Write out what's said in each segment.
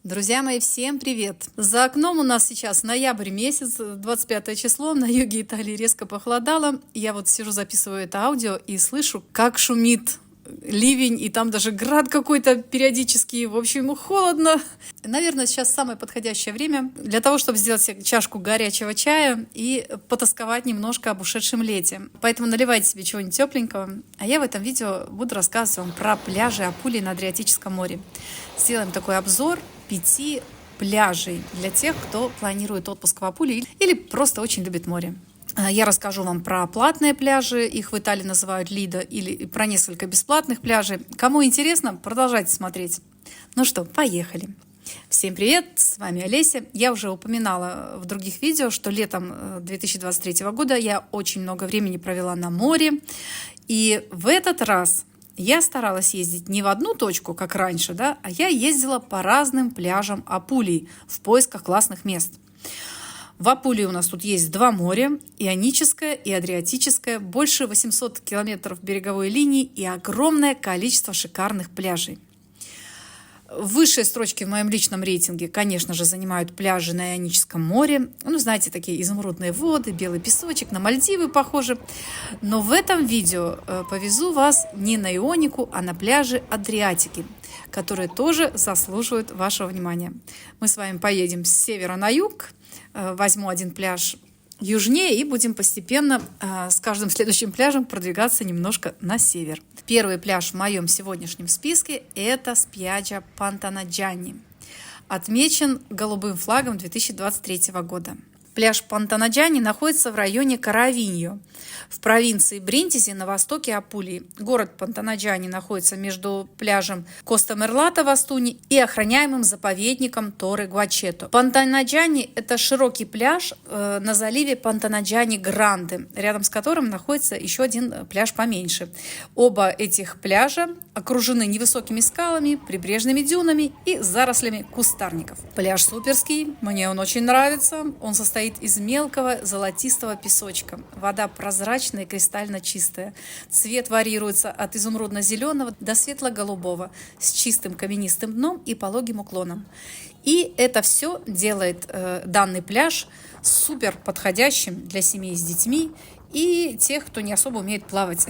Друзья мои, всем привет! За окном у нас сейчас ноябрь месяц, 25 число, на юге Италии резко похолодало. Я вот сижу, записываю это аудио и слышу, как шумит ливень, и там даже град какой-то периодически. В общем, холодно. Наверное, сейчас самое подходящее время для того, чтобы сделать себе чашку горячего чая и потасковать немножко об ушедшем лете. Поэтому наливайте себе чего-нибудь тепленького. А я в этом видео буду рассказывать вам про пляжи Апулии на Адриатическом море. Сделаем такой обзор 5 пляжей для тех, кто планирует отпуск в Апулии или просто очень любит море. Я расскажу вам про платные пляжи, их в Италии называют Лидо, или про несколько бесплатных пляжей. Кому интересно, продолжайте смотреть. Ну что, поехали. Всем привет, с вами Олеся. Я уже упоминала в других видео, что летом 2023 года я очень много времени провела на море. И в этот раз я старалась ездить не в одну точку, как раньше, а я ездила по разным пляжам Апулии в поисках классных мест. В Апулии у нас тут есть 2 моря, Ионическое и Адриатическое, больше 800 километров береговой линии и огромное количество шикарных пляжей. Высшие строчки в моем личном рейтинге, конечно же, занимают пляжи на Ионическом море. Ну, знаете, такие изумрудные воды, белый песочек, на Мальдивы похоже. Но в этом видео повезу вас не на Ионику, а на пляжи Адриатики, которые тоже заслуживают вашего внимания. Мы с вами поедем с севера на юг, возьму один пляж южнее и будем постепенно с каждым следующим пляжем продвигаться немножко на север. Первый пляж в моем сегодняшнем списке – это Спьяджа Пантанаджани. Отмечен голубым флагом 2023 года. Пляж Пантанаджани находится в районе Каравиньо, в провинции Бриндизи на востоке Апулии. Город Пантанаджани находится между пляжем Коста-Мерлата в Астуни и охраняемым заповедником Торре-Гуачето. Пантанаджани – это широкий пляж на заливе Пантанаджани-Гранде, рядом с которым находится еще один пляж поменьше. Оба этих пляжа окружены невысокими скалами, прибрежными дюнами и зарослями кустарников. Пляж суперский, мне он очень нравится. Он состоит из мелкого золотистого песочка. Вода прозрачная и кристально чистая. Цвет варьируется от изумрудно-зеленого до светло-голубого с чистым каменистым дном и пологим уклоном. И это все делает данный пляж супер подходящим для семей с детьми и тех, кто не особо умеет плавать.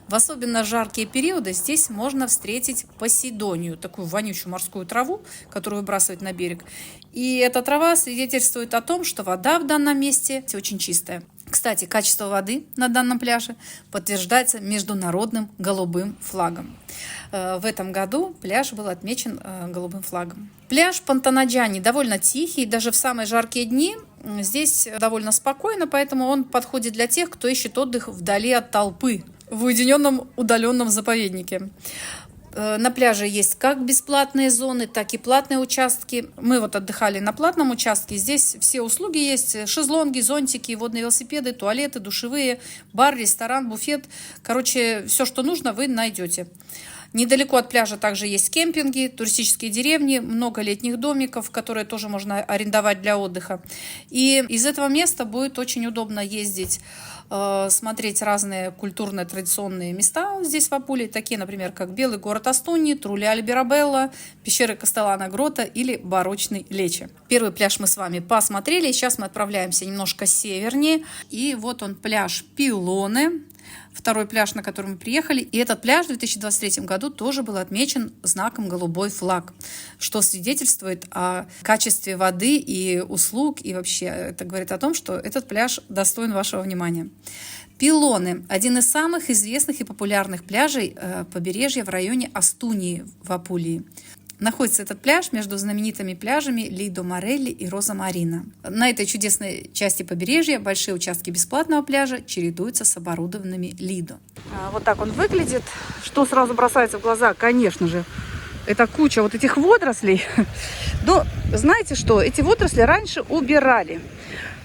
В особенно жаркие периоды здесь можно встретить посейдонию, такую вонючую морскую траву, которую выбрасывают на берег. И эта трава свидетельствует о том, что вода в данном месте очень чистая. Кстати, качество воды на данном пляже подтверждается международным голубым флагом. В этом году пляж был отмечен голубым флагом. Пляж Пантанаджани довольно тихий, даже в самые жаркие дни здесь довольно спокойно, поэтому он подходит для тех, кто ищет отдых вдали от толпы, в уединенном удаленном заповеднике. На пляже есть как бесплатные зоны, так и платные участки. Мы вот отдыхали на платном участке. Здесь все услуги есть. Шезлонги, зонтики, водные велосипеды, туалеты, душевые, бар, ресторан, буфет. Короче, все, что нужно, вы найдете. Недалеко от пляжа также есть кемпинги, туристические деревни, много летних домиков, которые тоже можно арендовать для отдыха. И из этого места будет очень удобно ездить, смотреть разные культурные традиционные места здесь в Апулии, такие, например, как Белый город Астуни, Труля-Альберабелла, пещеры Кастеллана-Грота или Барочный Лече. Первый пляж мы с вами посмотрели, сейчас мы отправляемся немножко севернее. И вот он, пляж Пилоне. Второй пляж, на который мы приехали. И этот пляж в 2023 году тоже был отмечен знаком «Голубой флаг», что свидетельствует о качестве воды и услуг. И вообще это говорит о том, что этот пляж достоин вашего внимания. Пилоне – один из самых известных и популярных пляжей побережья в районе Астунии в Апулии. Находится этот пляж между знаменитыми пляжами Лидо Морелли и Роза Марина. На этой чудесной части побережья большие участки бесплатного пляжа чередуются с оборудованными Лидо. Вот так он выглядит. Что сразу бросается в глаза? Конечно же, это куча вот этих водорослей. Но знаете что? Эти водоросли раньше убирали.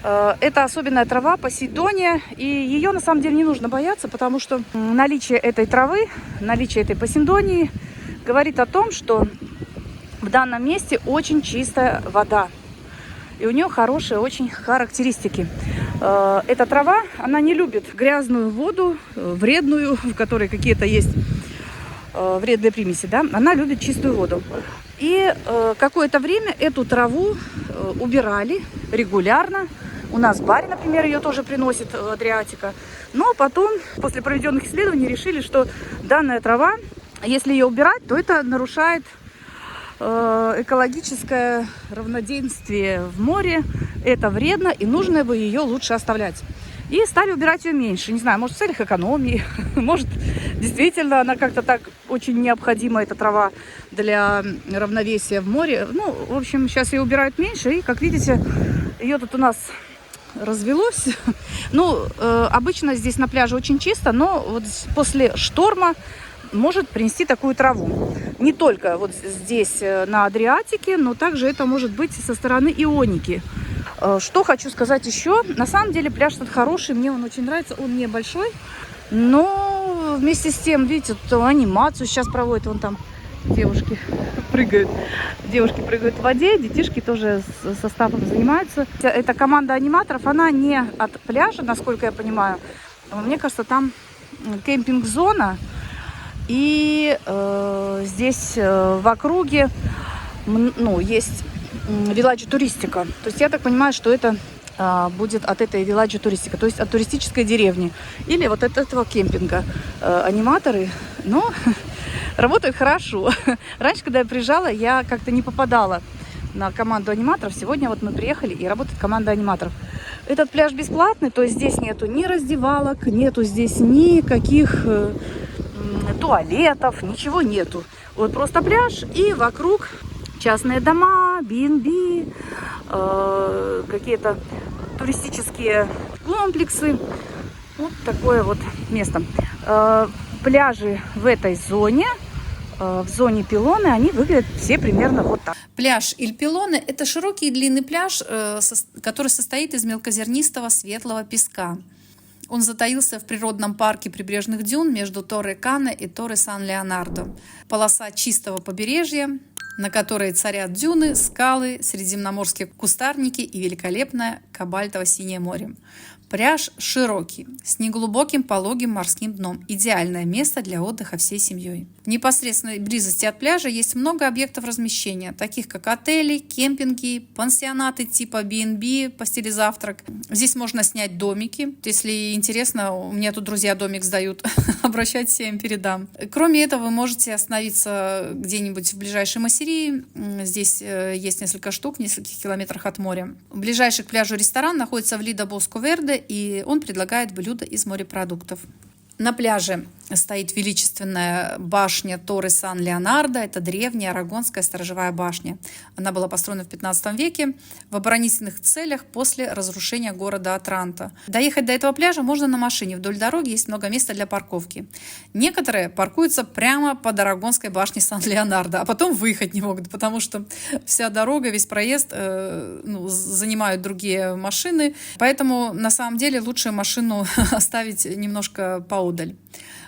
Это особенная трава посейдония, и ее на самом деле не нужно бояться, потому что наличие этой травы, наличие этой посейдонии говорит о том, что в данном месте очень чистая вода. И у нее хорошие очень характеристики. Эта трава, она не любит грязную воду, вредную, в которой какие-то есть вредные примеси. Она любит чистую воду. И какое-то время эту траву убирали регулярно. У нас в баре, например, ее тоже приносит Адриатика. Но потом, после проведенных исследований, решили, что данная трава, если ее убирать, то это нарушает экологическое равноденствие в море. Это вредно, и нужно бы ее лучше оставлять. И стали убирать ее меньше. Не знаю, может, в целях экономии, может, действительно она как-то так очень необходима, эта трава, для равновесия в море. Ну, в общем, сейчас ее убирают меньше, и, как видите, ее тут у нас развелось. Ну, обычно здесь на пляже очень чисто, но вот после шторма может принести такую траву. Не только вот здесь на Адриатике, но также это может быть со стороны Ионики. Что хочу сказать еще. На самом деле пляж тут хороший, мне он очень нравится. Он небольшой, но вместе с тем, видите, тут анимацию сейчас проводят. Вон там девушки прыгают. Девушки прыгают в воде, детишки тоже с составом занимаются. Эта команда аниматоров, она не от пляжа, насколько я понимаю. Мне кажется, там кемпинг-зона. И здесь в округе есть Виладжи Туристика. То есть я так понимаю, что это будет от этой Виладжи Туристика, то есть от туристической деревни. Или вот от этого кемпинга. Аниматоры, но работают хорошо. Раньше, когда я приезжала, я как-то не попадала на команду аниматоров. Сегодня вот мы приехали, и работает команда аниматоров. Этот пляж бесплатный, то есть здесь нету ни раздевалок, нету здесь никаких туалетов, ничего нету. Вот просто пляж, и вокруг частные дома, B&B, какие-то туристические комплексы. Вот такое вот место. Пляжи в этой зоне, в зоне Пилоны, они выглядят все примерно вот так. Пляж Иль-Пилоны – это широкий и длинный пляж, который состоит из мелкозернистого светлого песка. Он затаился в природном парке прибрежных дюн между Торре-Кане и Торре-Сан-Леонардо. Полоса чистого побережья, на которой царят дюны, скалы, средиземноморские кустарники и великолепное кобальтово-синее море. Пляж широкий, с неглубоким пологим морским дном. Идеальное место для отдыха всей семьей. В непосредственной близости от пляжа есть много объектов размещения, таких как отели, кемпинги, пансионаты типа B&B, постели завтрак. Здесь можно снять домики. Если интересно, у меня тут друзья домик сдают, обращайтесь, я им передам. Кроме этого, вы можете остановиться где-нибудь в ближайшей Массерии. Здесь есть несколько штук в нескольких километрах от моря. Ближайший к пляжу ресторан находится в Лидо-Боско-Верде, и он предлагает блюда из морепродуктов. На пляже стоит величественная башня Торре Сан-Леонардо. Это древняя арагонская сторожевая башня. Она была построена в 15 веке в оборонительных целях после разрушения города Отранто. Доехать до этого пляжа можно на машине. Вдоль дороги есть много места для парковки. Некоторые паркуются прямо под арагонской башней Сан-Леонардо, а потом выехать не могут, потому что вся дорога, весь проезд занимают другие машины. Поэтому на самом деле лучше машину оставить немножко поодаль.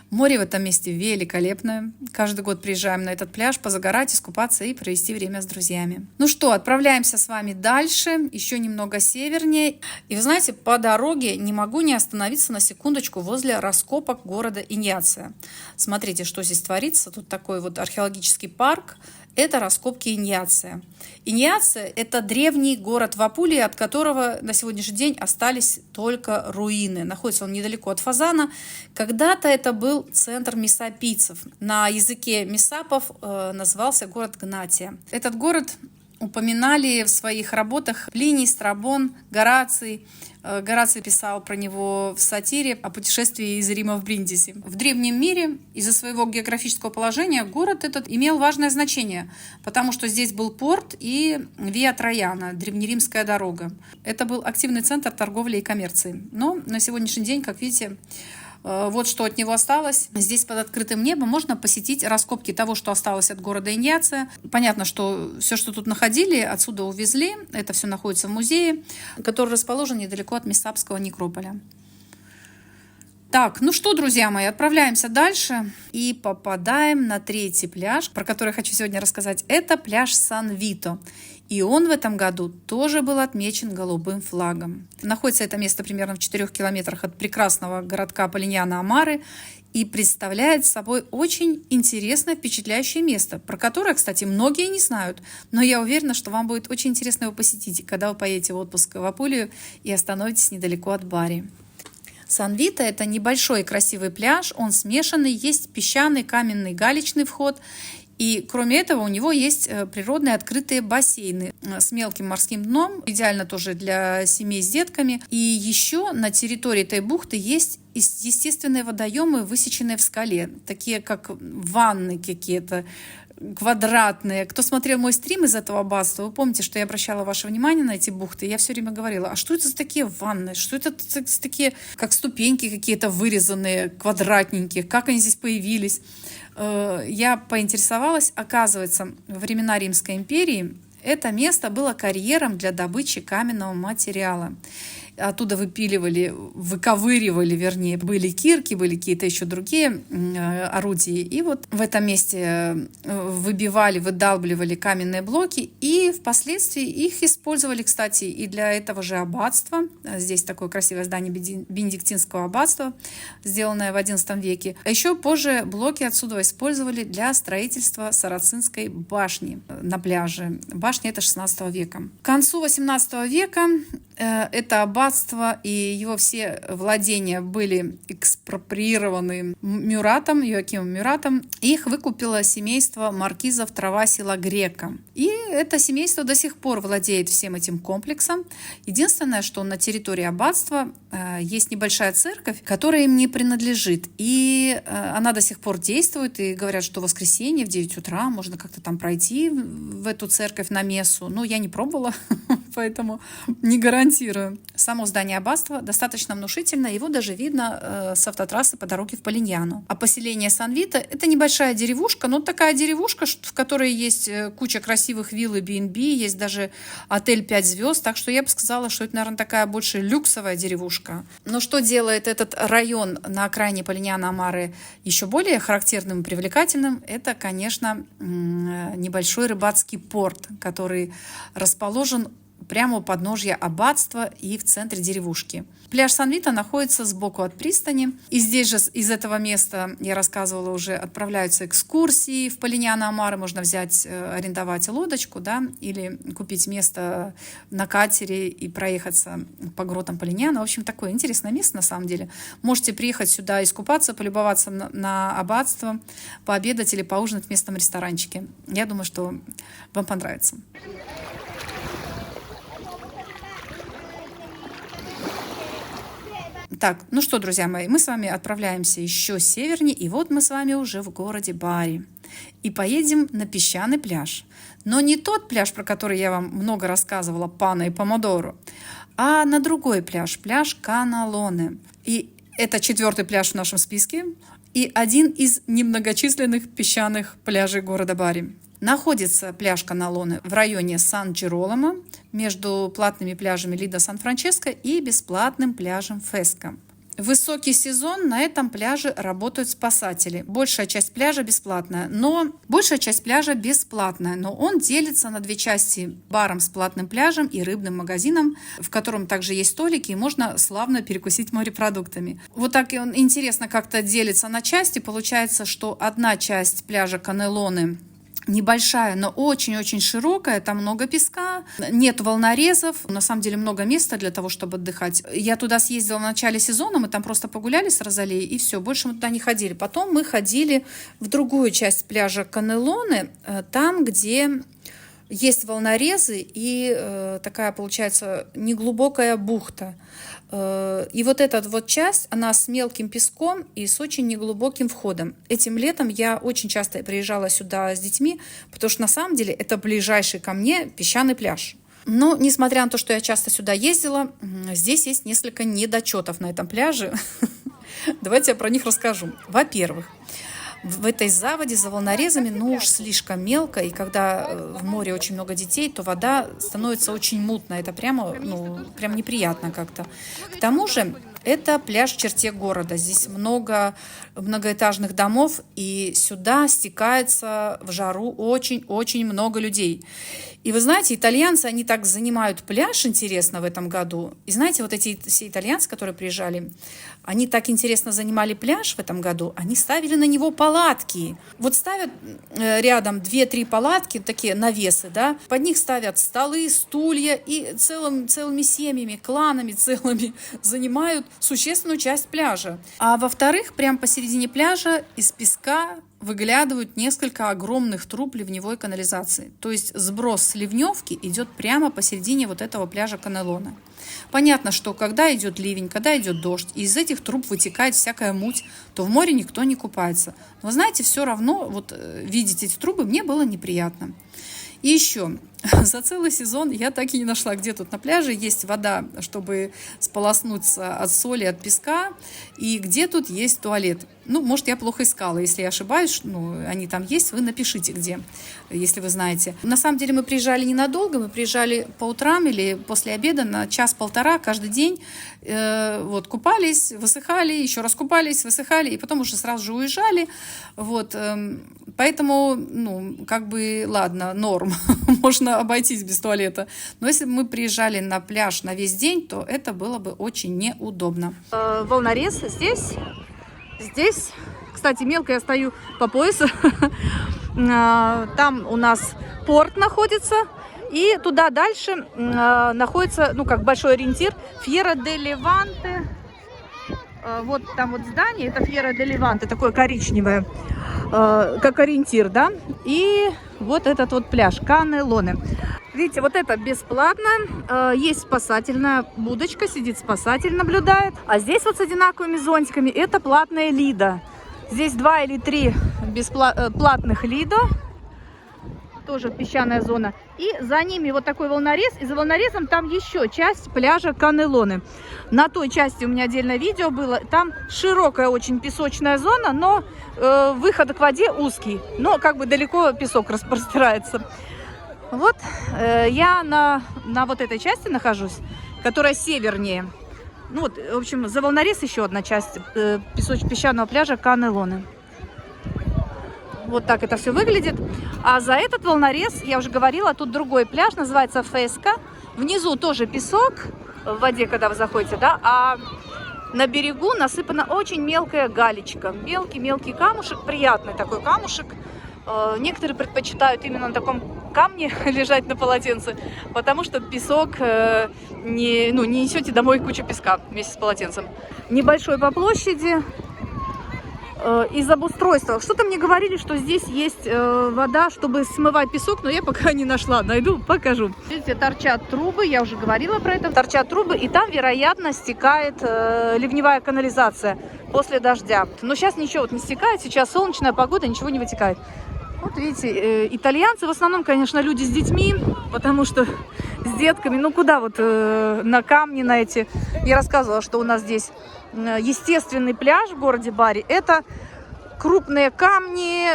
Море в этом месте великолепное. Каждый год приезжаем на этот пляж позагорать, искупаться и провести время с друзьями. Ну что, отправляемся с вами дальше, еще немного севернее. И вы знаете, по дороге не могу не остановиться на секундочку возле раскопок города Иньяция. Смотрите, что здесь творится. Тут такой вот археологический парк. Это раскопки Иньяция. Иньяция – это древний город в Апулии, от которого на сегодняшний день остались только руины. Находится он недалеко от Фазана. Когда-то это был центр месапийцев. На языке месапов назывался город Гнатия. Этот город упоминали в своих работах Плиний, Страбон, Гораций. Гораций писал про него в сатире о путешествии из Рима в Бриндизи. В древнем мире из-за своего географического положения город этот имел важное значение, потому что здесь был порт и Виа Трояна, древнеримская дорога. Это был активный центр торговли и коммерции. Но на сегодняшний день, как видите, вот что от него осталось. Здесь под открытым небом можно посетить раскопки того, что осталось от города Иньяция. Понятно, что все, что тут находили, отсюда увезли. Это все находится в музее, который расположен недалеко от Месапского некрополя. Так, ну что, друзья мои, отправляемся дальше и попадаем на третий пляж, про который я хочу сегодня рассказать. Это пляж Сан-Вито. И он в этом году тоже был отмечен голубым флагом. Находится это место примерно в 4 километрах от прекрасного городка Полиньяно-Амары и представляет собой очень интересное, впечатляющее место, про которое, кстати, многие не знают. Но я уверена, что вам будет очень интересно его посетить, когда вы поедете в отпуск в Апулию и остановитесь недалеко от Бари. Сан-Вито – это небольшой красивый пляж, он смешанный, есть песчаный, каменный, галечный вход. И кроме этого у него есть природные открытые бассейны с мелким морским дном, идеально тоже для семей с детками. И еще на территории этой бухты есть естественные водоемы, высеченные в скале, такие как ванны какие-то, квадратные. Кто смотрел мой стрим из этого аббатства, вы помните, что я обращала ваше внимание на эти бухты. Я все время говорила, а что это за такие ванны? Что это за такие, как ступеньки какие-то вырезанные, квадратненькие? Как они здесь появились? Я поинтересовалась. Оказывается, во времена Римской империи это место было карьером для добычи каменного материала. Оттуда выковыривали, вернее, были кирки, были какие-то еще другие орудия. И вот в этом месте выдалбливали каменные блоки, и впоследствии их использовали, кстати, и для этого же аббатства. Здесь такое красивое здание Бенедиктинского аббатства, сделанное в XI веке. А еще позже блоки отсюда использовали для строительства Сарацинской башни на пляже. Башня это 16 века. К концу 18 века это аббатство и его все владения были экспроприированы Йоакимом Мюратом. Их выкупило семейство маркизов Траваси ла Грека. И это семейство до сих пор владеет всем этим комплексом. Единственное, что на территории аббатства есть небольшая церковь, которая им не принадлежит. И она до сих пор действует. И говорят, что в воскресенье в 9 утра можно как-то там пройти в эту церковь на мессу. Но я не пробовала, поэтому не гарантирую. Само здание аббатства достаточно внушительно, его даже видно с автотрассы по дороге в Полиньяно. А поселение Сан-Вито – это небольшая деревушка, но такая деревушка, в которой есть куча красивых вилл и B&B, есть даже отель 5 звезд, так что я бы сказала, что это, наверное, такая больше люксовая деревушка. Но что делает этот район на окраине Полиньяно-Амары еще более характерным и привлекательным, это, конечно, небольшой рыбацкий порт, который расположен прямо у подножья аббатства и в центре деревушки. Пляж Сан-Вито находится сбоку от пристани. И здесь же из этого места, я рассказывала уже, отправляются экскурсии в Полиньяно-Амары. Можно арендовать лодочку, да, или купить место на катере и проехаться по гротам Полиньяно. В общем, такое интересное место на самом деле. Можете приехать сюда искупаться, полюбоваться на аббатство, пообедать или поужинать в местном ресторанчике. Я думаю, что вам понравится. Так, ну что, друзья мои, мы с вами отправляемся еще севернее, и вот мы с вами уже в городе Бари. И поедем на песчаный пляж. Но не тот пляж, про который я вам много рассказывала, Пана и Помодоро, а на другой пляж, пляж Каналоне. И это 4-й пляж в нашем списке и один из немногочисленных песчаных пляжей города Бари. Находится пляж Каналоне в районе Сан-Джероломо между платными пляжами Лидо-Сан-Франческо и бесплатным пляжем Феско. В высокий сезон на этом пляже работают спасатели. Большая часть пляжа бесплатная, но он делится на 2 части: баром с платным пляжем и рыбным магазином, в котором также есть столики, и можно славно перекусить морепродуктами. Вот так и он интересно как-то делится на части. Получается, что одна часть пляжа Канелоне небольшая, но очень-очень широкая, там много песка, нет волнорезов, на самом деле много места для того, чтобы отдыхать. Я туда съездила в начале сезона, мы там просто погуляли с Розалией, и все, больше мы туда не ходили. Потом мы ходили в другую часть пляжа Канелоне, там, где есть волнорезы и такая, получается, неглубокая бухта. И вот эта вот часть, она с мелким песком и с очень неглубоким входом. Этим летом я очень часто приезжала сюда с детьми, потому что на самом деле это ближайший ко мне песчаный пляж. Но, несмотря на то, что я часто сюда ездила, здесь есть несколько недочетов на этом пляже. Давайте я про них расскажу. Во-первых, в этой заводе за волнорезами, уж слишком мелко, и когда в море очень много детей, то вода становится очень мутной. Это прям неприятно как-то. К тому же Это пляж в черте города. Здесь много многоэтажных домов, и сюда стекается в жару очень-очень много людей. И вы знаете, итальянцы, они так занимают пляж интересно в этом году. И знаете, вот эти все итальянцы, которые приезжали, они так интересно занимали пляж в этом году, они ставили на него палатки. Вот ставят рядом 2-3 палатки, такие навесы, да, под них ставят столы, стулья, и целыми семьями, кланами целыми занимают существенную часть пляжа. А во-вторых, прямо посередине пляжа из песка выглядывают несколько огромных труб ливневой канализации. То есть сброс с ливневки идет прямо посередине вот этого пляжа Канелоне. Понятно, что когда идет ливень, когда идет дождь, и из этих труб вытекает всякая муть, то в море никто не купается. Но вы знаете, все равно вот видеть эти трубы мне было неприятно. И еще, за целый сезон я так и не нашла, где тут на пляже есть вода, чтобы сполоснуться от соли, от песка, и где тут есть туалет. Ну, может, я плохо искала. Если я ошибаюсь, они там есть, вы напишите, где, если вы знаете. На самом деле мы приезжали ненадолго, мы приезжали по утрам или после обеда на час-полтора каждый день. Купались, высыхали, еще раз купались, высыхали, и потом уже сразу же уезжали. Поэтому, ладно, норм. Можно обойтись без туалета. Но если бы мы приезжали на пляж на весь день, то это было бы очень неудобно. Волнорез здесь, кстати, мелко я стою по поясу. Там у нас порт находится. И туда дальше находится, большой ориентир, Фьерра де Леванте. Вот там вот здание, это Фьерра де Леванте, такое коричневое, как ориентир, да. И вот этот вот пляж Канелоне. Видите, вот это бесплатно. Есть спасательная будочка, сидит спасатель, наблюдает. А здесь вот с одинаковыми зонтиками это платная Лидо. Здесь 2 или 3 платных Лидо. Тоже песчаная зона. И за ними вот такой волнорез. И за волнорезом там еще часть пляжа Канелоне. На той части у меня отдельное видео было. Там широкая очень песочная зона, но выход к воде узкий. Но далеко песок распростирается. Вот я на вот этой части нахожусь, которая севернее. В общем, за волнорез еще одна часть песчаного пляжа Канелоне. Вот так это все выглядит. А за этот волнорез, я уже говорила, тут другой пляж, называется Феска. Внизу тоже песок в воде, когда вы заходите, да, а на берегу насыпана очень мелкая галечка. Мелкий-мелкий камушек, приятный такой камушек. Некоторые предпочитают именно на таком камне лежать на полотенце, потому что песок не несете домой кучу песка вместе с полотенцем. Небольшой по площади. Из обустройства. Что-то мне говорили, что здесь есть вода, чтобы смывать песок, но я пока не нашла. Найду, покажу. Видите, торчат трубы, я уже говорила про это. Торчат трубы, и там, вероятно, стекает ливневая канализация после дождя. Но сейчас ничего не стекает, сейчас солнечная погода, ничего не вытекает. Вот видите, итальянцы в основном, конечно, люди с детьми, потому что с детками, куда на камни на эти. Я рассказывала, что у нас здесь естественный пляж в городе Бари. Это крупные камни,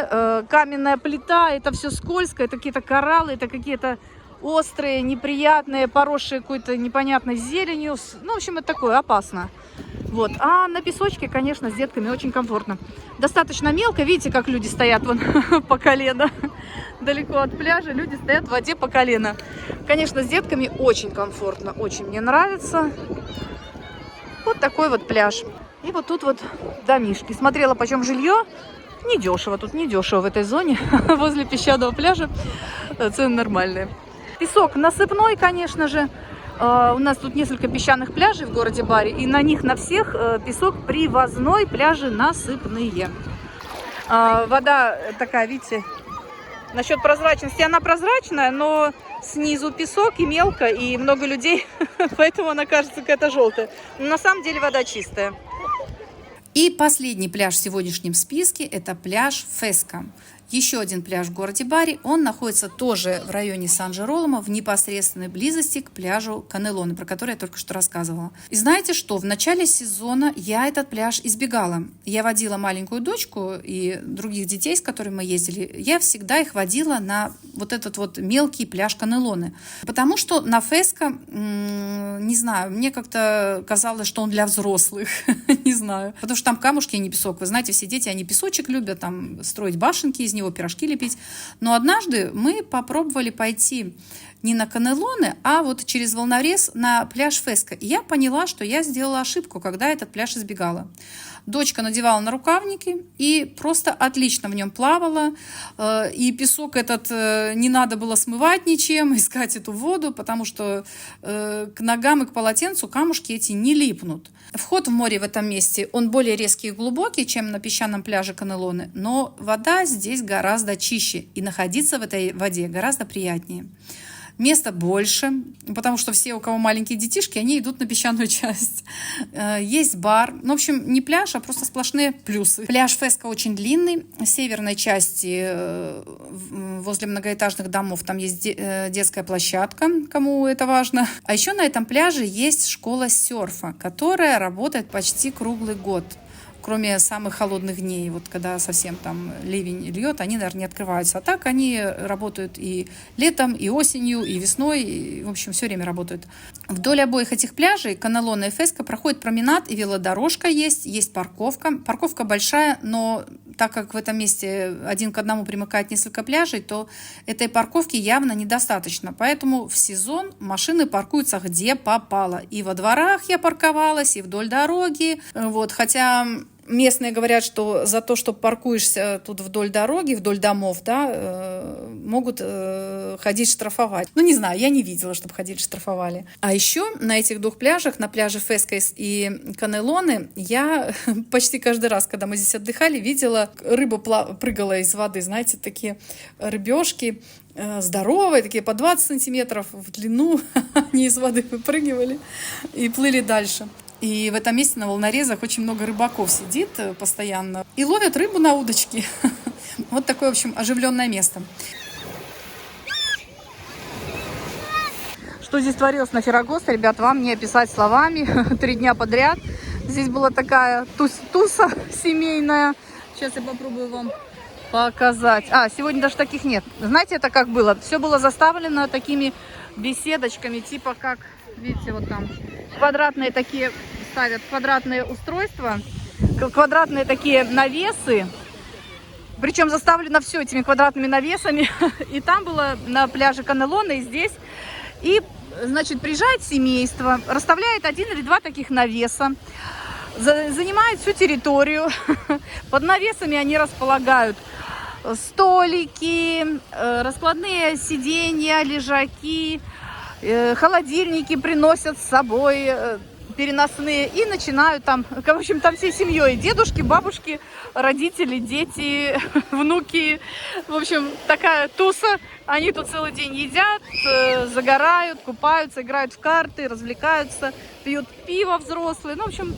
каменная плита, это все скользко, это какие-то кораллы, это какие-то острые, неприятные, поросшие какой-то непонятной зеленью. В общем, это такое опасно. Вот. А на песочке, конечно, с детками очень комфортно. Достаточно мелко. Видите, как люди стоят по колено. Далеко от пляжа люди стоят в воде по колено. Конечно, с детками очень комфортно. Очень мне нравится. Вот такой вот пляж. И вот тут вот домишки. Смотрела, почем жилье. Недешево. Тут недешево в этой зоне. Возле песчаного пляжа цены нормальные. Песок насыпной, конечно же. У нас тут несколько песчаных пляжей в городе Бари, и на них на всех песок привозной, пляжи насыпные. Вода такая, видите, насчет прозрачности, она прозрачная, но снизу песок и мелко, и много людей, поэтому она кажется какая-то желтая. Но на самом деле вода чистая. И последний пляж в сегодняшнем списке – это пляж Феска. Еще один пляж в городе Бари, он находится тоже в районе Сан-Жероломо, в непосредственной близости к пляжу Канелоне, про который я только что рассказывала. И знаете что, в начале сезона я этот пляж избегала. Я водила маленькую дочку и других детей, с которыми мы ездили, я всегда их водила на вот этот вот мелкий пляж Канелоне. Потому что на Феско, не знаю, мне как-то казалось, что он для взрослых, не знаю. Потому что там камушки, а не песок. Вы знаете, все дети, они песочек любят, там строить башенки из него, пирожки лепить. Но однажды мы попробовали пойти не на Канелоне, а вот через волнорез на пляж Феско. И я поняла, что я сделала ошибку, когда этот пляж избегала. Дочка надевала нарукавники и просто отлично в нем плавала. И песок этот не надо было смывать ничем, искать эту воду, потому что к ногам и к полотенцу камушки эти не липнут. Вход в море в этом месте, он более резкий и глубокий, чем на песчаном пляже Канелоне, но вода здесь гораздо чище, и находиться в этой воде гораздо приятнее. Места больше, потому что все, у кого маленькие детишки, они идут на песчаную часть. Есть бар. Ну, в общем, не пляж, а просто сплошные плюсы. Пляж Феско очень длинный. В северной части, возле многоэтажных домов, там есть детская площадка, кому это важно. А еще на этом пляже есть школа серфа, которая работает почти круглый год. Кроме самых холодных дней, вот когда совсем там ливень льет, они, наверное, не открываются. А так они работают и летом, и осенью, и весной, и, в общем, все время работают. Вдоль обоих этих пляжей, Канелоне и Феско, проходит променад, и велодорожка есть парковка. Парковка большая, но так как в этом месте один к одному примыкает несколько пляжей, то этой парковки явно недостаточно. Поэтому в сезон машины паркуются где попало. И во дворах я парковалась, и вдоль дороги. Вот, хотя местные говорят, что за то, что паркуешься тут вдоль дороги, вдоль домов, да, могут ходить штрафовать. Ну, не знаю, я не видела, чтобы ходили штрафовали. А еще на этих двух пляжах, на пляже Феско и Канелоне, я почти каждый раз, когда мы здесь отдыхали, видела, рыба прыгала из воды, знаете, такие рыбешки, здоровые, такие по 20 сантиметров в длину, они из воды выпрыгивали и плыли дальше. И в этом месте на волнорезах очень много рыбаков сидит постоянно и ловят рыбу на удочки. Вот такое, в общем, оживленное место. Что здесь творилось на Феррагоста, ребят, вам не описать словами. 3 дня подряд. Здесь была такая туса семейная. Сейчас я попробую вам показать. Сегодня даже таких нет. Знаете, это как было? Все было заставлено такими беседочками, типа как, видите, вот там квадратные такие ставят, квадратные устройства, квадратные такие навесы. Причем заставлено все этими квадратными навесами. И там было на пляже Канелоне, и здесь. И, значит, приезжает семейство, расставляет 1 или 2 таких навеса, занимает всю территорию. Под навесами они располагают столики, раскладные сиденья, лежаки, холодильники приносят с собой, переносные, и начинают там, в общем, там всей семьей, дедушки, бабушки, родители, дети, внуки, в общем, такая туса. Они тут целый день едят, загорают, купаются, играют в карты, развлекаются, пьют пиво взрослые, ну, в общем,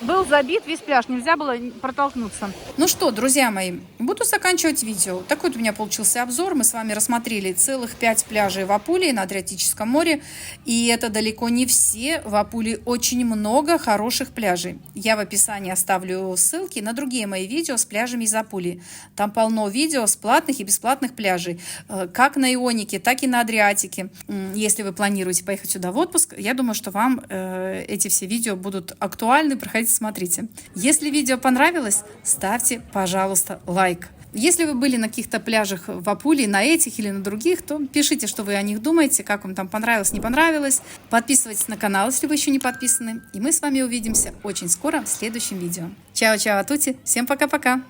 был забит весь пляж, нельзя было протолкнуться. Ну что, друзья мои, буду заканчивать видео. Такой вот у меня получился обзор. Мы с вами рассмотрели целых 5 пляжей в Апулии на Адриатическом море. И это далеко не все. В Апулии очень много хороших пляжей. Я в описании оставлю ссылки на другие мои видео с пляжами из Апулии. Там полно видео с платных и бесплатных пляжей. Как на Ионике, так и на Адриатике. Если вы планируете поехать сюда в отпуск, я думаю, что вам эти все видео будут актуальны. Проходите, смотрите. Если видео понравилось, ставьте, пожалуйста, лайк. Если вы были на каких-то пляжах в Апулии, на этих или на других, то пишите, что вы о них думаете, как вам там понравилось, не понравилось. Подписывайтесь на канал, если вы еще не подписаны. И мы с вами увидимся очень скоро в следующем видео. Чао-чао, тути. Всем пока-пока.